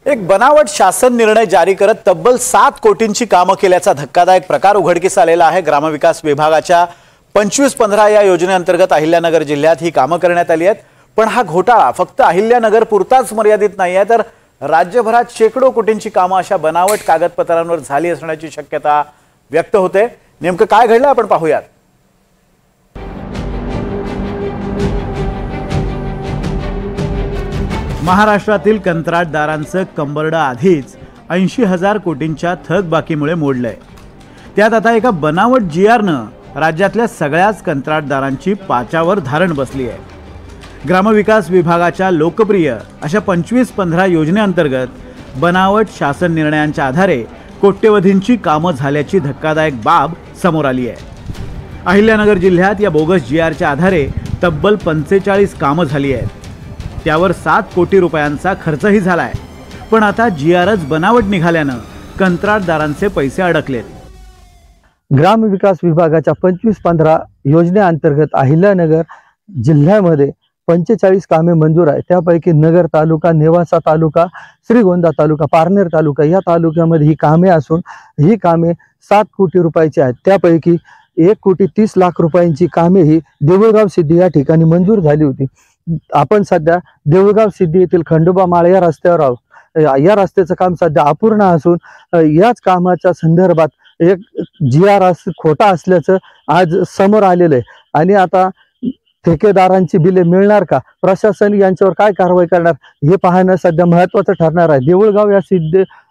एक बनावट शासन निर्णय जारी करत तब्बल 7 कोटींची कामं केल्याचा धक्कादायक प्रकार उघडकीस आलेला आहे। ग्रामविकास विभागाच्या 25-15 या योजनेअंतर्गत अहिल्यानगर जिल्ह्यात ही कामं करण्यात आली आहेत। पण हा घोटाळा फक्त अहिल्यानगर पुरताच मर्यादित नाही आहे, तर राज्यभरात शेकडो कोटींची कामं अशा बनावट कागदपत्रांवर झाली असण्याची शक्यता व्यक्त होते। नेमकं काय घडलं आपण पाहूयात। महाराष्ट्रातील कंत्राटदारांचं कंबरडं आधीच 80,000 कोटींच्या थकबाकीमुळे मोडलंय। त्यात आता एका बनावट जीआरनं राज्यातल्या सगळ्याच कंत्राटदारांची पाचावर धारण बसली आहे। ग्रामविकास विभागाच्या लोकप्रिय अशा 25-15 योजनेअंतर्गत बनावट शासन निर्णयांच्या आधारे कोट्यवधींची कामं झाल्याची धक्कादायक बाब समोर आली आहे। अहिल्यानगर जिल्ह्यात या बोगस जीआरच्या आधारे तब्बल 45 कामं झाली आहेत। त्यावर 7 कोटी रुपयांचा खर्चही झालाय। पण आता जीआरच बनावट निघाल्यानं कंत्राटदारांचे पैसे अडकलेत। ग्रामविकास विभागाच्या 25-15 योजनेअंतर्गत अहिल्यानगर जिल्ह्यामध्ये 45 कामे मंजूर आहे। त्यापैकी नगर तालुका, नेवासा तालुका, श्रीगोंदा तालुका, पारनेर तालुका या तालुक्यामध्ये ही कामे असून ही कामे 7 कोटी रुपयाची आहेत। त्यापैकी 1,30,00,000 रुपयांची कामे ही देऊळगाव सिद्धी या ठिकाणी मंजूर झाली होती। आपण सध्या देऊळगाव सिद्धी येथील खंडोबा माळ या रस्त्यावर आहोत। या रस्त्याचं काम सध्या अपूर्ण असून याच कामाच्या संदर्भात एक जीआर खोटा असल्याचं आज समोर आलेलं आहे। आणि आता ठेकेदारांची बिले मिळणार का, प्रशासन यांच्यावर काय कारवाई करणार हे पाहणं सध्या महत्त्वाचं ठरणार आहे।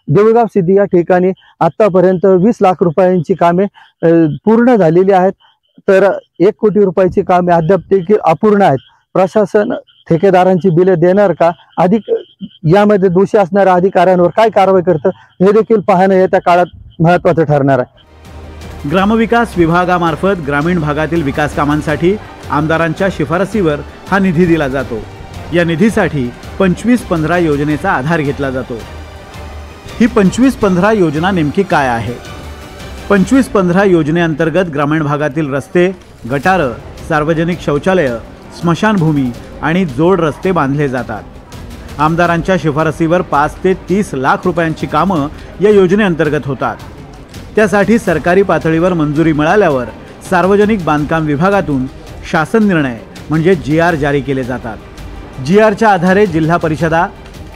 देऊळगाव सिद्धी या ठिकाणी आतापर्यंत 20 लाख रुपयांची कामे पूर्ण झालेली आहेत, तर 1 कोटी रुपयाची कामे अद्याप देखील अपूर्ण आहेत। प्रशासन ठेकेदारांची बिले देणार का, अधिक यामध्ये दोषी असणाऱ्या अधिकाऱ्यांवर काय कारवाई करतं हे देखील पाहणं येत्या काळात महत्त्वाचं ठरणार आहे। ग्रामविकास विभागामार्फत ग्रामीण भागातील विकास कामांसाठी आमदारांच्या शिफारसीवर हा निधी दिला जातो। या निधीसाठी 25-15 योजनेचा आधार घेतला जातो। ही 25-15 योजना नेमकी काय आहे? 25-15 योजनेअंतर्गत ग्रामीण भागातील रस्ते, गटारं, सार्वजनिक शौचालय, स्मशानभूमी आणि जोड रस्ते बांधले जातात। आमदारांच्या शिफारसीवर 5 ते 30 लाख रुपयांची कामं या योजनेअंतर्गत होतात। त्यासाठी सरकारी पातळीवर मंजुरी मिळाल्यावर सार्वजनिक बांधकाम विभागातून शासन निर्णय म्हणजे जीआर जारी केले जातात। जीआरच्या आधारे जिल्हा परिषदा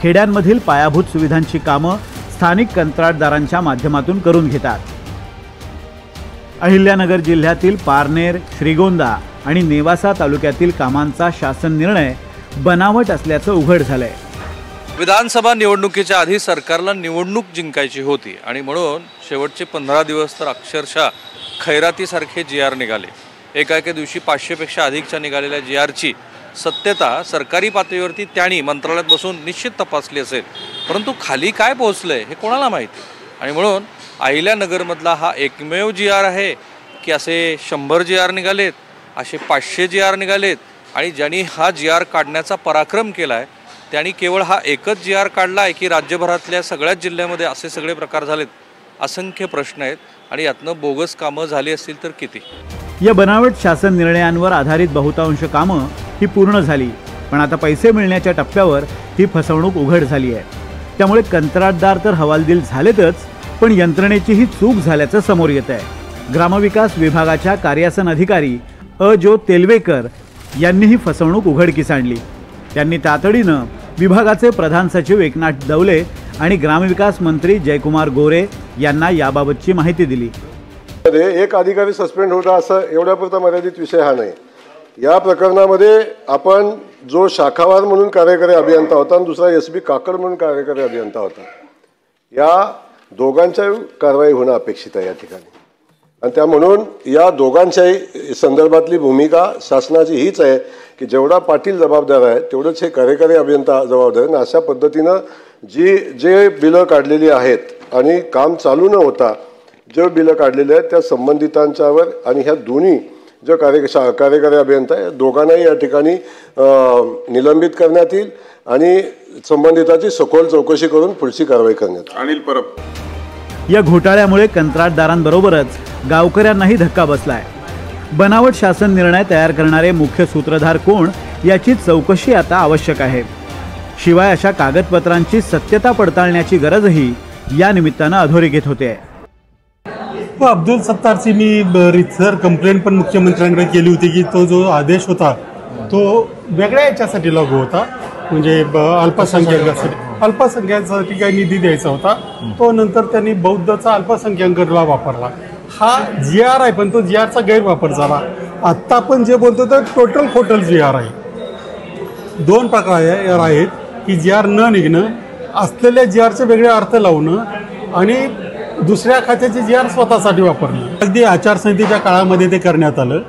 खेड्यांमधील पायाभूत सुविधांची कामं स्थानिक कंत्राटदारांच्या माध्यमातून करून घेतात। अहिल्यानगर जिल्ह्यातील पारनेर, श्रीगोंदा आणि नेवासा तालुक्यातील कामांचा शासन निर्णय बनावट असल्याचं उघड झालंय। विधानसभा निवडणुकीच्या आधी सरकारला निवडणूक जिंकायची होती आणि म्हणून शेवटचे 15 दिवस तर अक्षरशः खैरातीसारखे जीआर निघाले। एका दिवशी 500 पेक्षा अधिकच्या निघालेल्या जीआरची सत्यता सरकारी पातळीवरती त्यांनी मंत्रालयात बसून निश्चित तपासली असेल, परंतु खाली काय पोहोचलंय हे कोणाला माहिती। आणि म्हणून अहिल्यानगरमधला हा एकमेव जीआर आहे की असे 100 जीआर निघालेत, असे 500 जीआर निघालेत आणि ज्यांनी हा जीआर काढण्याचा पराक्रम केलाय त्यांनी केवळ हा एकच जीआर काढलाय की राज्यभरातल्या सगळ्याच जिल्ह्यामध्ये असे सगळे प्रकार झालेत? असंख्य प्रश्न आहेत आणि यातनं बोगस कामं झाली असतील तर किती? या बनावट शासन निर्णयांवर आधारित बहुतांश कामं ही पूर्ण झाली, पण आता पैसे मिळण्याच्या टप्प्यावर ही फसवणूक उघड झाली आहे। त्यामुळे कंत्राटदार तर हवालदिल झालेतच, पण यंत्रणेचीही चूक झाल्याचं समोर येत आहे। ग्रामविकास विभागाच्या कार्यासन अधिकारी अजो तेलवेकर यांनी ही फसवणूक उघडकीस आणली। त्यांनी तातडीनं विभागाचे प्रधान सचिव एकनाथ डवले आणि ग्रामविकास मंत्री जयकुमार गोरे यांना याबाबतची माहिती दिली। एक अधिकारी सस्पेंड होता असं एवढ्यापुरता मर्यादित विषय हा नाही। या प्रकरणामध्ये आपण जो शाखावार म्हणून कार्यकारी अभियंता होता आणि दुसरा एसबी काकड म्हणून कार्यकारी अभियंता होता, या दोघांच्या कारवाई होणं अपेक्षित आहे या ठिकाणी। आणि त्या म्हणून या दोघांच्याही संदर्भातली भूमिका शासनाची हीच आहे की जेवढा पाटील जबाबदार आहे तेवढंच हे कार्यकारी अभियंता जबाबदार आहे। आणि अशा पद्धतीनं जे बिलं काढलेली आहेत आणि काम चालू न होता जे बिलं काढलेले आहेत त्या संबंधितांच्यावर आणि ह्या दोन्ही जो कार्यकारी अभियंता आहे दोघांनाही या ठिकाणी निलंबित करण्यात येईल आणि संबंधिताची सखोल चौकशी करून पुढची कारवाई करण्यात येईल। अनिल परब या घोटाळ्यामुळे कंत्राटदारांबरोबरच गावकऱ्यांनाही धक्का बसलाय। बनावट शासन निर्णय तयार करणारे मुख्य सूत्रधार कोण याची चौकशी आता आवश्यक आहे। शिवाय अशा कागदपत्रांची सत्यता पडताळण्याची गरजही या निमित्तानं अधोरेखित होते. अब्दुल सत्तारची मी रितसर कंप्लेंट पण मुख्यमंत्र्यांकडे केली होती की तो जो आदेश होता तो वेगळ्या याच्यासाठी लागू होता, म्हणजे अल्पसंख्याकांसाठी काही निधी द्यायचा होता, तो नंतर त्यांनी बौद्धचा अल्पसंख्याकांना वापरला. हा GR आहे पण तो GRचा गैरवापर झाला. आत्ता आपण जे बोलतो तर टोटल GR आहे. दोन प्रकार आहेत की GR न निघणं, असलेल्या GRचे वेगळे अर्थ लावणं आणि दुसऱ्या खात्याचे GR स्वतःसाठी वापरणं. अगदी आचारसंहितेच्या काळामध्ये ते करण्यात आलं.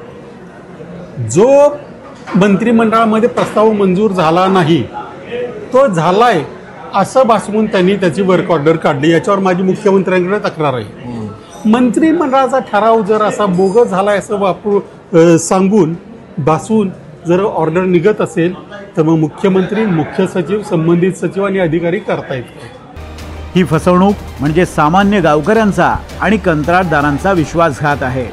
जो मंत्रिमंडळामध्ये प्रस्ताव मंजूर झाला नाही तो झालाय असं भासवून त्यांनी त्याची वर्क ऑर्डर काढली. याच्यावर माझी मुख्यमंत्र्यांकडे तक्रार आहे. मंत्रिमंडळाचा ठराव जर असा बोगस झालाय असं सांगून भासवून जर ऑर्डर निघत असेल तर मग मुख्यमंत्री, मुख्य सचिव, संबंधित सचिव आणि अधिकारी करतायत. ही फसवणूक म्हणजे सामान्य गावकऱ्यांचा आणि कंत्राटदारांचा विश्वासघात आहे.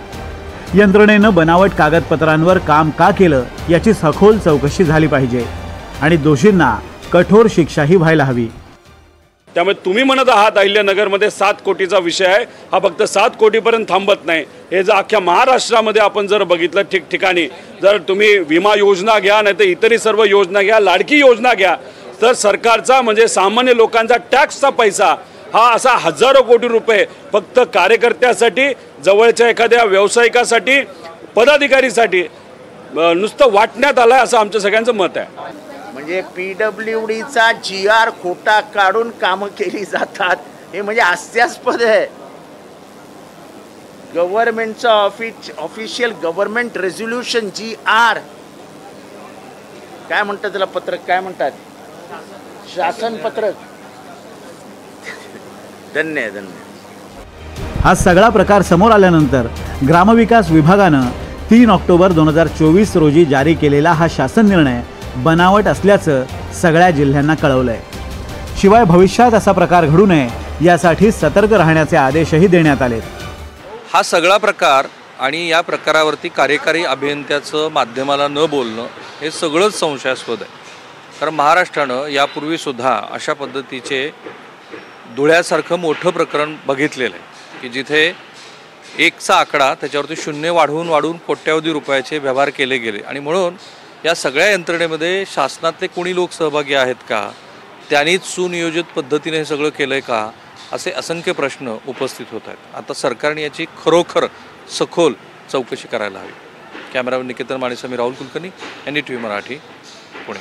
यंत्रणेनं बनावट कागदपत्रांवर काम का केलं याची सखोल चौकशी झाली पाहिजे आणि दोषींना कठोर शिक्षाही व्हायला हवी. त्यामुळे तुम्ही म्हणत आहात अहिल्यानगरमध्ये 7 कोटीचा विषय आहे, हा फक्त 7 कोटीपर्यंत थांबत नाही. हे जर अख्ख्या महाराष्ट्रामध्ये आपण जर बघितलं ठिकठिकाणी, जर तुम्ही विमा योजना घ्या, नाही तर इतरही सर्व योजना घ्या, लाडकी योजना घ्या, तर सरकारचा म्हणजे सामान्य लोकांचा टॅक्सचा पैसा हा असा हजारो कोटी रुपये फक्त कार्यकर्त्यासाठी, जवळच्या एखाद्या व्यावसायिकासाठी, पदाधिकारीसाठी नुसतं वाटण्यात आलाय असं आमचं सगळ्यांचं मत आहे. म्हणजे PWDचा GR खोटा काढून कामं केली जातात, हे म्हणजे हास्यास्पद आहे. गव्हर्नमेंटचं ऑफिशियल गव्हर्नमेंट रेझोल्युशन GR काय म्हणतात त्याला, पत्रक काय म्हणतात, शासन पत्रक. धन्यवाद. हा सगळा प्रकार समोर आल्यानंतर ग्रामविकास विभागानं 3 ऑक्टोबर 2024 रोजी जारी केलेला हा शासन निर्णय बनावट असल्याचं सगळ्या जिल्ह्यांना कळवलंय. शिवाय भविष्यात असा प्रकार घडू नये यासाठी सतर्क राहण्याचे आदेशही देण्यात आलेत. हा सगळा प्रकार आणि या प्रकारावरती कार्यकारी अभियंत्याचं माध्यमाला न बोलणं हे सगळंच संशयास्पद आहे. कारण महाराष्ट्रानं यापूर्वीसुद्धा अशा पद्धतीचे धुळ्यासारखं मोठं प्रकरण बघितलेलं आहे की जिथे 1चा आकडा त्याच्यावरती 0 वाढवून कोट्यावधी रुपयाचे व्यवहार केले गेले. आणि म्हणून या सगळ्या यंत्रणेमध्ये शासनातले कोणी लोक सहभागी आहेत का, त्यांनीच सुनियोजित पद्धतीने हे सगळं केलं आहे का, असे असंख्य प्रश्न उपस्थित होत आहेत. आता सरकारने याची खरोखर सखोल चौकशी करायला हवी. कॅमेरामॅन निकेतन मानेसह मी राहुल कुलकर्णी, NDTV मराठी, पुणे.